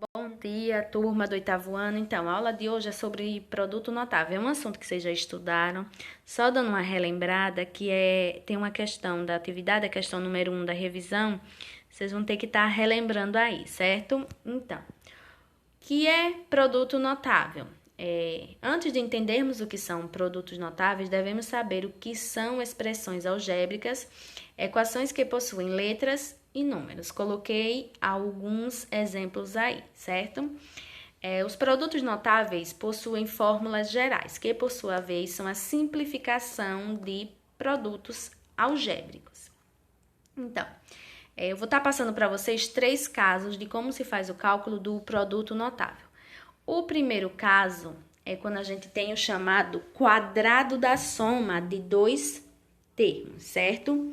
Bom dia, turma do oitavo ano. Então, a aula de hoje é sobre produto notável. É um assunto que vocês já estudaram. Só dando uma relembrada, tem uma questão da atividade, a questão número 1 da revisão. Vocês vão ter que estar relembrando aí, certo? Então, o que é produto notável? Antes de entendermos o que são produtos notáveis, devemos saber o que são expressões algébricas, equações que possuem letras e números. Coloquei alguns exemplos aí, certo? Os produtos notáveis possuem fórmulas gerais, que por sua vez são a simplificação de produtos algébricos. Então, eu vou estar passando para vocês 3 casos de como se faz o cálculo do produto notável. O primeiro caso é quando a gente tem o chamado quadrado da soma de 2 termos, certo?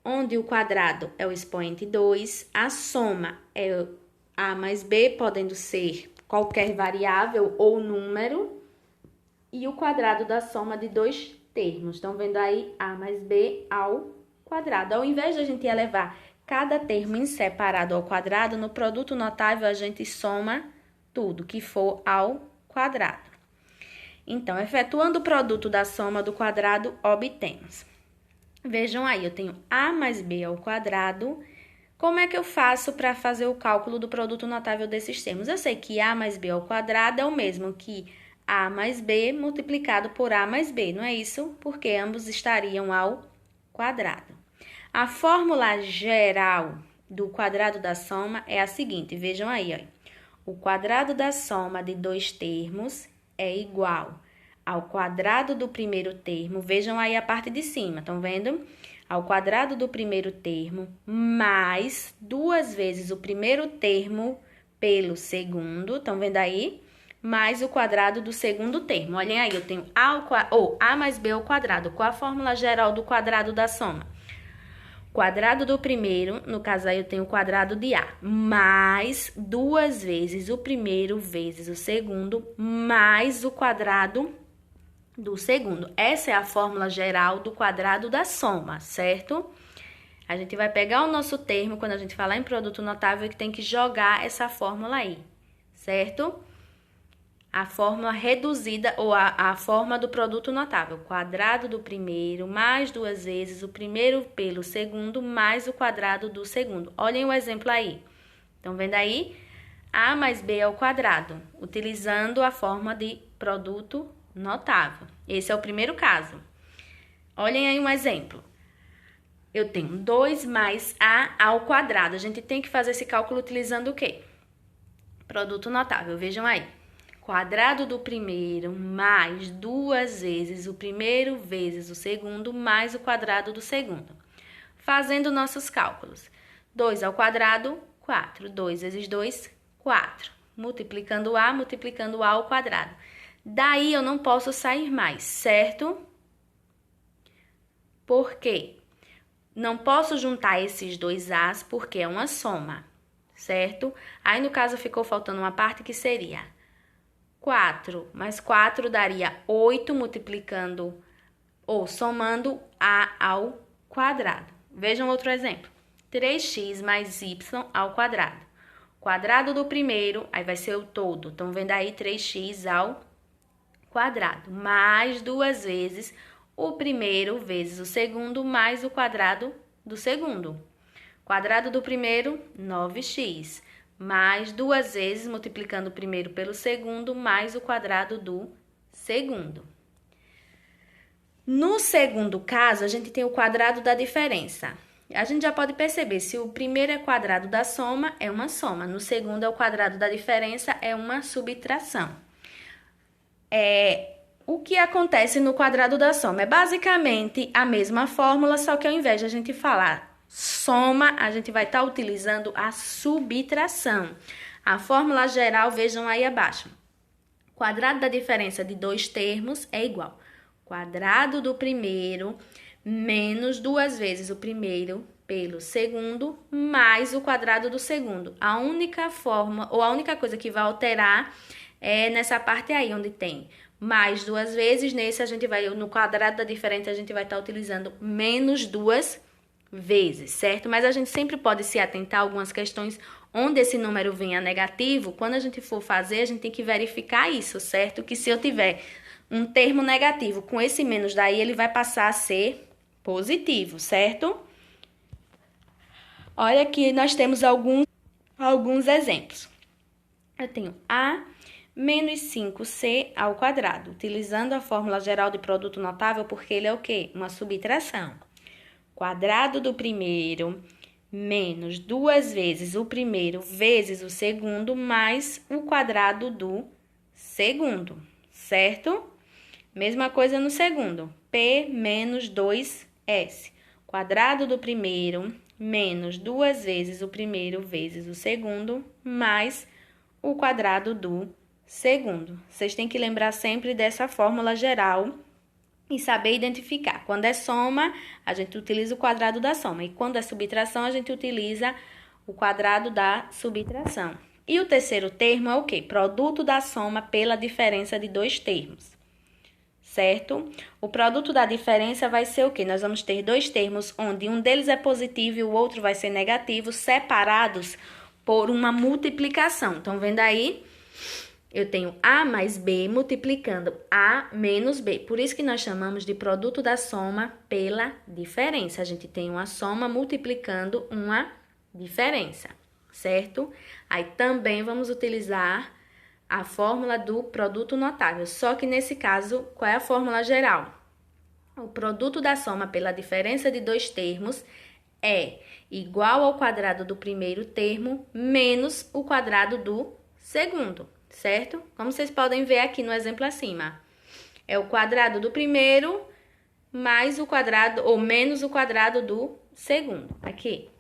Onde o quadrado é o expoente 2, a soma é a mais b, podendo ser qualquer variável ou número, e o quadrado da soma de 2 termos. Estão vendo aí a mais b ao quadrado. Ao invés de a gente elevar cada termo em separado ao quadrado, no produto notável a gente soma tudo que for ao quadrado. Então, efetuando o produto da soma do quadrado, obtemos. Vejam aí, eu tenho a mais b ao quadrado. Como é que eu faço para fazer o cálculo do produto notável desses termos? Eu sei que a mais b ao quadrado é o mesmo que a mais b multiplicado por a mais b, não é isso? Porque ambos estariam ao quadrado. A fórmula geral do quadrado da soma é a seguinte, vejam aí, ó. O quadrado da soma de 2 termos é igual ao quadrado do primeiro termo. Vejam aí a parte de cima, estão vendo? Ao quadrado do primeiro termo mais 2 vezes o primeiro termo pelo segundo. Estão vendo aí? Mais o quadrado do segundo termo. Olhem aí, eu tenho a mais b ao quadrado. Qual a fórmula geral do quadrado da soma? Quadrado do primeiro, no caso aí eu tenho o quadrado de A, mais 2 vezes o primeiro vezes o segundo, mais o quadrado do segundo. Essa é a fórmula geral do quadrado da soma, certo? A gente vai pegar o nosso termo, quando a gente falar em produto notável, que tem que jogar essa fórmula aí, certo? A fórmula reduzida ou a forma do produto notável. Quadrado do primeiro mais 2 vezes o primeiro pelo segundo mais o quadrado do segundo. Olhem o exemplo aí. Estão vendo aí? A mais b ao quadrado, utilizando a forma de produto notável. Esse é o primeiro caso. Olhem aí um exemplo. Eu tenho 2 mais a ao quadrado. A gente tem que fazer esse cálculo utilizando o quê? Produto notável. Vejam aí. Quadrado do primeiro mais 2 vezes o primeiro vezes o segundo mais o quadrado do segundo. Fazendo nossos cálculos. 2 ao quadrado, 4. 2 vezes 2, 4. Multiplicando a ao quadrado. Daí eu não posso sair mais, certo? Por quê? Não posso juntar esses dois a's porque é uma soma, certo? Aí no caso ficou faltando uma parte que seria 4 mais 4 daria 8, multiplicando ou somando a ao quadrado. Vejam outro exemplo. 3x mais y ao quadrado. Quadrado do primeiro, aí vai ser o todo. Estão vendo aí 3x ao quadrado. Mais 2 vezes o primeiro vezes o segundo, mais o quadrado do segundo. Quadrado do primeiro, 9x. Mais 2 vezes, multiplicando o primeiro pelo segundo, mais o quadrado do segundo. No segundo caso, a gente tem o quadrado da diferença. A gente já pode perceber, se o primeiro é quadrado da soma, é uma soma. No segundo é o quadrado da diferença, é uma subtração. O que acontece no quadrado da soma? É basicamente a mesma fórmula, só que ao invés de a gente falar soma, a gente vai estar utilizando a subtração. A fórmula geral, vejam aí abaixo. Quadrado da diferença de 2 termos é igual quadrado do primeiro menos 2 vezes o primeiro pelo segundo mais o quadrado do segundo. A única forma, ou a única coisa que vai alterar é nessa parte aí, onde tem mais 2 vezes. Nesse, a gente vai, no quadrado da diferença, a gente vai estar utilizando menos 2 vezes, certo? Mas a gente sempre pode se atentar a algumas questões onde esse número venha negativo, quando a gente for fazer, a gente tem que verificar isso, certo? Que se eu tiver um termo negativo com esse menos daí, ele vai passar a ser positivo, certo? Olha aqui, nós temos alguns exemplos. Eu tenho A menos 5C ao quadrado, utilizando a fórmula geral de produto notável, porque ele é o quê? Uma subtração. Quadrado do primeiro menos 2 vezes o primeiro vezes o segundo, mais o quadrado do segundo, certo? Mesma coisa no segundo. P menos 2S. Quadrado do primeiro menos 2 vezes o primeiro vezes o segundo, mais o quadrado do segundo. Vocês têm que lembrar sempre dessa fórmula geral e saber identificar. Quando é soma, a gente utiliza o quadrado da soma. E quando é subtração, a gente utiliza o quadrado da subtração. E o terceiro termo é o quê? Produto da soma pela diferença de dois termos. Certo? O produto da diferença vai ser o quê? Nós vamos ter dois termos onde um deles é positivo e o outro vai ser negativo, separados por uma multiplicação. Estão vendo aí? Eu tenho A mais B multiplicando A menos B. Por isso que nós chamamos de produto da soma pela diferença. A gente tem uma soma multiplicando uma diferença, certo? Aí também vamos utilizar a fórmula do produto notável. Só que nesse caso, qual é a fórmula geral? O produto da soma pela diferença de dois termos é igual ao quadrado do primeiro termo menos o quadrado do segundo, certo? Como vocês podem ver aqui no exemplo acima. É o quadrado do primeiro mais o quadrado ou menos o quadrado do segundo. Aqui.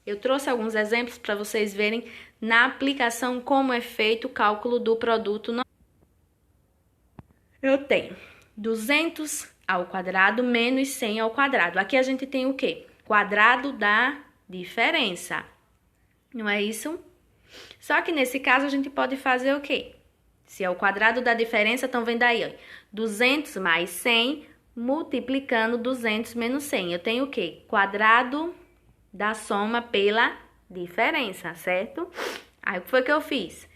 Eu trouxe alguns exemplos para vocês verem na aplicação como é feito o cálculo do produto. Eu tenho 200 ao quadrado menos 100 ao quadrado. Aqui a gente tem o quê? Quadrado da diferença. Não é isso? Só que nesse caso a gente pode fazer o quê? Se é o quadrado da diferença, estão vendo aí, ó, 200 mais 100 multiplicando 200 menos 100. Eu tenho o quê? Quadrado da soma pela diferença, certo? Aí, o que foi que eu fiz?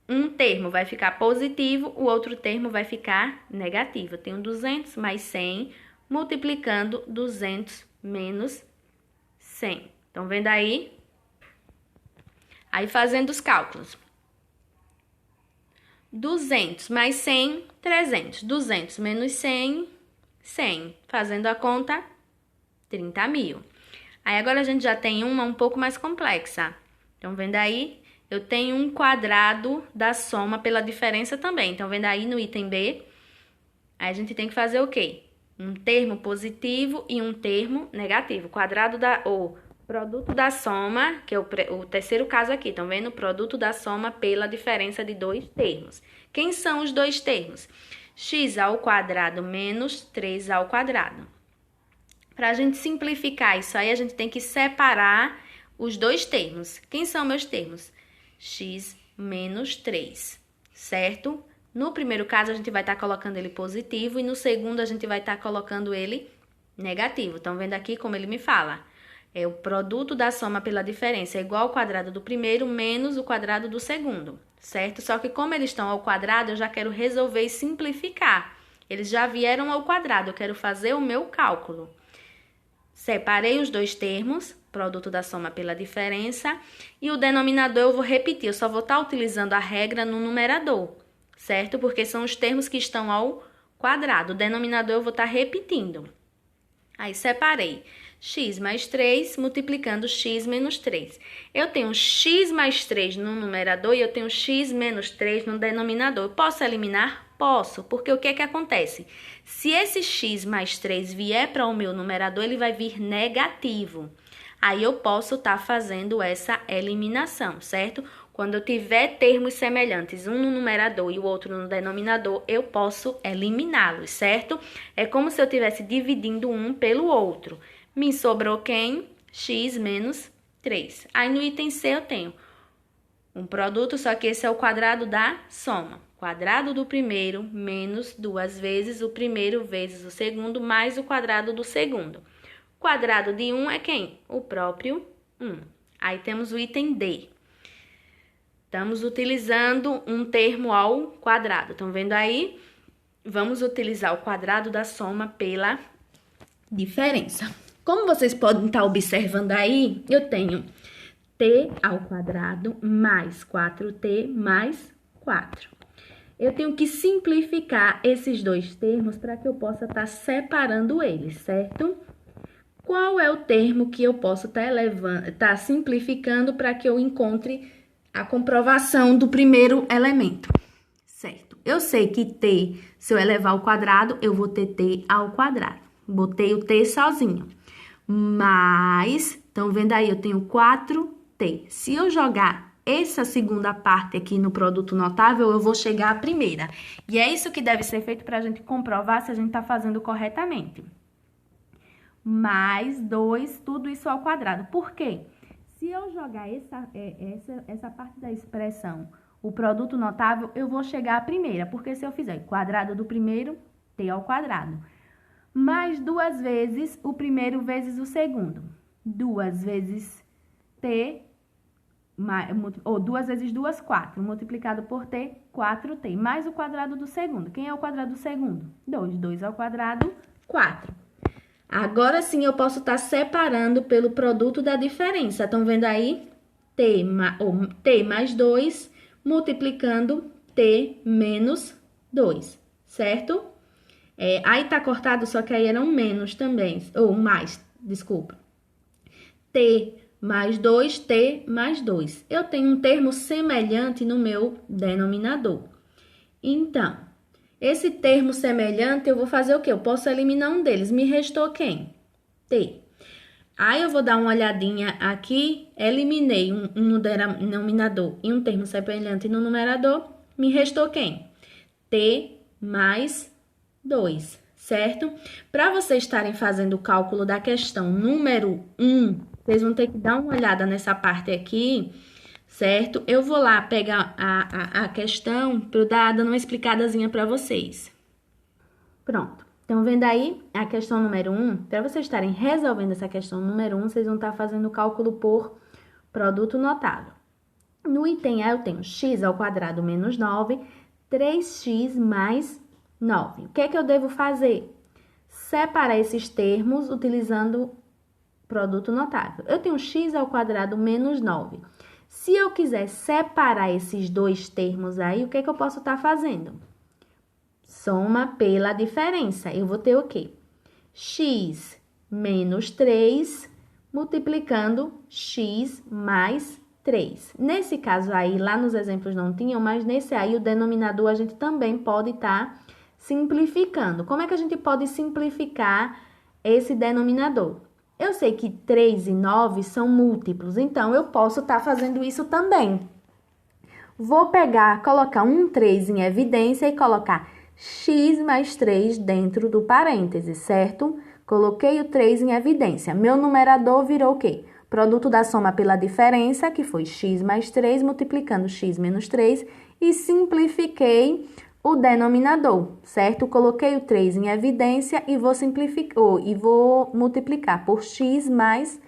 Um termo vai ficar positivo, o outro termo vai ficar negativo. Eu tenho 200 mais 100 multiplicando 200 menos 100. Estão vendo aí? Aí, fazendo os cálculos. 200 mais 100, 300. 200 menos 100, 100. Fazendo a conta, 30 mil. Aí, agora a gente já tem uma um pouco mais complexa. Estão vendo aí? Eu tenho um quadrado da soma pela diferença também. Estão vendo aí no item B? Aí, a gente tem que fazer o quê? Um termo positivo e um termo negativo. Quadrado ou produto da soma, que é o terceiro caso aqui. Estão vendo? Produto da soma pela diferença de dois termos. Quem são os dois termos? X ao quadrado menos 3 ao quadrado. Para a gente simplificar isso aí, a gente tem que separar os dois termos. Quem são meus termos? X menos 3, certo? No primeiro caso, a gente vai estar colocando ele positivo e no segundo, a gente vai estar colocando ele negativo. Estão vendo aqui como ele me fala? É o produto da soma pela diferença é igual ao quadrado do primeiro menos o quadrado do segundo, certo? Só que como eles estão ao quadrado, eu já quero resolver e simplificar. Eles já vieram ao quadrado, eu quero fazer o meu cálculo. Separei os dois termos, produto da soma pela diferença, e o denominador eu vou repetir, eu só vou estar utilizando a regra no numerador, certo? Porque são os termos que estão ao quadrado, o denominador eu vou estar repetindo. Aí, separei x mais 3 multiplicando x menos 3. Eu tenho x mais 3 no numerador e eu tenho x menos 3 no denominador. Eu posso eliminar? Posso, porque o que é que acontece? Se esse x mais 3 vier para o meu numerador, ele vai vir negativo. Aí eu posso estar fazendo essa eliminação, certo? Quando eu tiver termos semelhantes, um no numerador e o outro no denominador, eu posso eliminá-los, certo? É como se eu estivesse dividindo um pelo outro. Me sobrou quem? X menos 3. Aí no item C eu tenho um produto, só que esse é o quadrado da soma. Quadrado do primeiro menos 2 vezes o primeiro vezes o segundo, mais o quadrado do segundo. Quadrado de 1 é quem? O próprio 1. Aí temos o item D. Estamos utilizando um termo ao quadrado. Estão vendo aí? Vamos utilizar o quadrado da soma pela diferença. Como vocês podem estar observando aí, eu tenho t ao quadrado mais 4t mais 4. Eu tenho que simplificar esses dois termos para que eu possa estar separando eles, certo? Qual é o termo que eu posso estar simplificando para que eu encontre a comprovação do primeiro elemento, certo? Eu sei que t, se eu elevar ao quadrado, eu vou ter t ao quadrado. Botei o t sozinho. Mas, estão vendo aí, eu tenho 4t. Se eu jogar essa segunda parte aqui no produto notável, eu vou chegar à primeira. E é isso que deve ser feito para a gente comprovar se a gente está fazendo corretamente. Mais 2, tudo isso ao quadrado. Por quê? Se eu jogar essa parte da expressão, o produto notável, eu vou chegar à primeira. Porque se eu fizer quadrado do primeiro, t ao quadrado. Mais 2 vezes o primeiro vezes o segundo. 2 vezes t, ou 2 vezes 2, 4. Multiplicado por t, 4t. Mais o quadrado do segundo. Quem é o quadrado do segundo? 2. 2 ao quadrado, 4. Agora sim eu posso estar separando pelo produto da diferença. Estão vendo aí? T mais 2 multiplicando t menos 2, certo? Aí tá cortado, só que aí era um menos também, ou mais, desculpa. T mais 2, t mais 2. Eu tenho um termo semelhante no meu denominador. Então, esse termo semelhante, eu vou fazer o quê? Eu posso eliminar um deles. Me restou quem? T. Aí, eu vou dar uma olhadinha aqui. Eliminei um no denominador e um termo semelhante no numerador. Me restou quem? T mais 2, certo? Para vocês estarem fazendo o cálculo da questão número 1, vocês vão ter que dar uma olhada nessa parte aqui, certo? Eu vou lá pegar a questão para eu dar dando uma explicadazinha para vocês. Pronto. Estão vendo aí a questão número 1? Para vocês estarem resolvendo essa questão número 1, vocês vão estar fazendo o cálculo por produto notável. No item A, eu tenho x ao quadrado menos 9, 3x mais 9. O que é que eu devo fazer? Separar esses termos utilizando produto notável. Eu tenho x ao quadrado menos 9. Se eu quiser separar esses dois termos aí, o que é que eu posso estar fazendo? Soma pela diferença. Eu vou ter o quê? X menos 3 multiplicando x mais 3. Nesse caso aí, lá nos exemplos não tinham, mas nesse aí o denominador a gente também pode estar simplificando. Como é que a gente pode simplificar esse denominador? Eu sei que 3 e 9 são múltiplos, então eu posso estar fazendo isso também. Vou colocar um 3 em evidência e colocar x mais 3 dentro do parêntese, certo? Coloquei o 3 em evidência. Meu numerador virou o quê? Produto da soma pela diferença, que foi x mais 3, multiplicando x menos 3, e simplifiquei o denominador, certo? Coloquei o 3 em evidência e vou multiplicar por x mais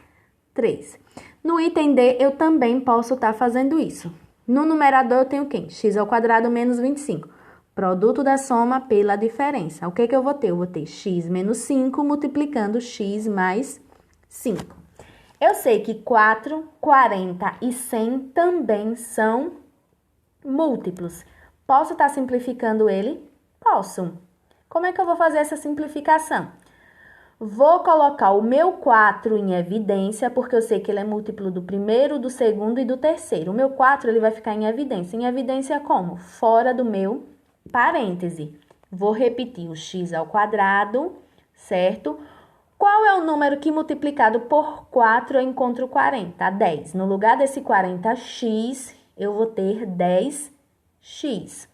3. No item D, eu também posso estar fazendo isso. No numerador, eu tenho quem? X ao quadrado menos 25. Produto da soma pela diferença. O que que eu vou ter? Eu vou ter x menos 5 multiplicando x mais 5. Eu sei que 4, 40 e 100 também são múltiplos. Posso estar simplificando ele? Posso. Como é que eu vou fazer essa simplificação? Vou colocar o meu 4 em evidência, porque eu sei que ele é múltiplo do primeiro, do segundo e do terceiro. O meu 4 ele vai ficar em evidência. Em evidência como? Fora do meu parêntese. Vou repetir o x ao quadrado, certo? Qual é o número que multiplicado por 4 eu encontro 40? 10. No lugar desse 40x, eu vou ter 10x.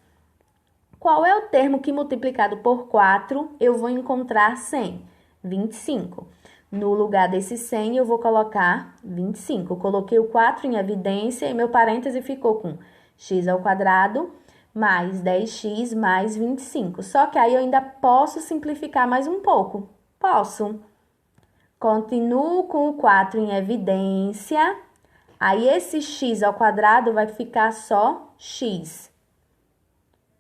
Qual é o termo que multiplicado por 4 eu vou encontrar 100? 25. No lugar desse 100, eu vou colocar 25. Coloquei o 4 em evidência e meu parêntese ficou com x ao quadrado mais 10x mais 25. Só que aí eu ainda posso simplificar mais um pouco. Posso. Continuo com o 4 em evidência. Aí, esse x ao quadrado vai ficar só x,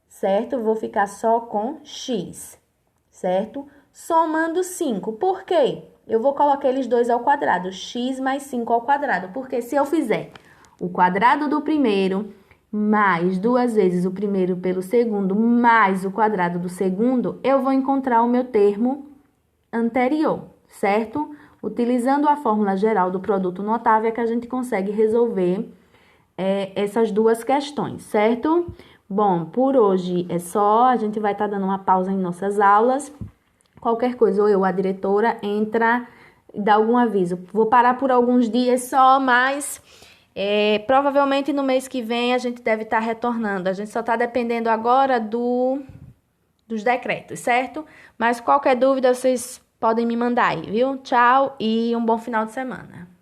certo? Vou ficar só com x, certo? Somando 5. Por quê? Eu vou colocar eles dois ao quadrado, x mais 5 ao quadrado. Porque se eu fizer o quadrado do primeiro mais 2 vezes o primeiro pelo segundo mais o quadrado do segundo, eu vou encontrar o meu termo anterior, certo? Utilizando a fórmula geral do produto notável é que a gente consegue resolver essas duas questões, certo? Bom, por hoje é só, a gente vai estar dando uma pausa em nossas aulas. Qualquer coisa, ou eu, a diretora, entra e dá algum aviso. Vou parar por alguns dias só, mas provavelmente no mês que vem a gente deve estar retornando. A gente só está dependendo agora dos decretos, certo? Mas qualquer dúvida vocês podem me mandar aí, viu? Tchau e um bom final de semana.